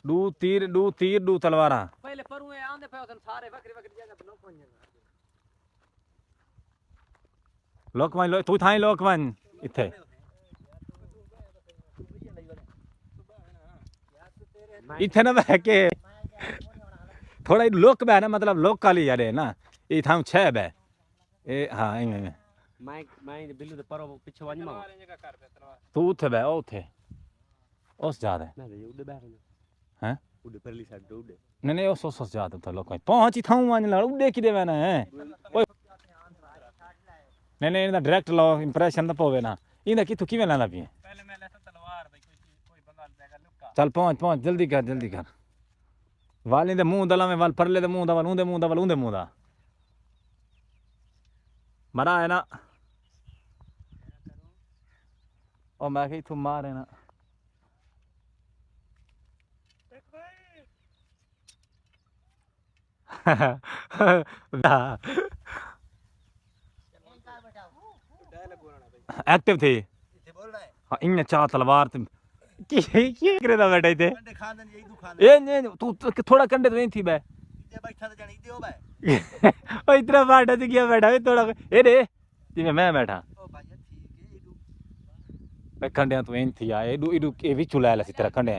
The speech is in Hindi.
दू तीर दू तलवारा पहले परुए आंदे पे उधर सारे बकरी बकरी जगह पे लोग पहुंच लोकमान लो तू थाई लोकमान इथे इथे ना बह के थोड़ा लोक बह ना मतलब लोक काली यार है ना ये थाऊ छह बह ए हां में मैं बिल्लू दे परो पीछे वानी मा तू उथे बह उथे उस जा दे मैं उड़े बह हैं उड़े परली साइड उड़े नहीं नहीं उस जा दे तो लोक पहुंची थाऊ मान ला उड़े की देवे ना है नहीं नहीं इनका डायरेक्ट लो इंप्रेशन तो पवे ना इनका किथु किवें लांदा पी पहले मैं लेसा तलवार भाई कोई बंगाल देगा लुक्का चल पहुंच जल्दी कर वाल दे मुंह दला में वाल परले दे मुंह दा वाल उंदे मुंह दा मरा है ना ओ मैं कही तू मार है ना एक्टिव थे हाँ इन चाह तलवार की करे दा बैठा इथे ए नहीं तू थोड़ा कंडे तो नहीं थी बे बैठा तो जानी दियो बे ओ इतना बाटा से किया बैठा है थोड़ा ए रे जिਵੇਂ मैं बैठा ओ भाई ठीक है बे कंडे तू इन थी आ एडू एडू ए विचू ला सी तेरा कंडे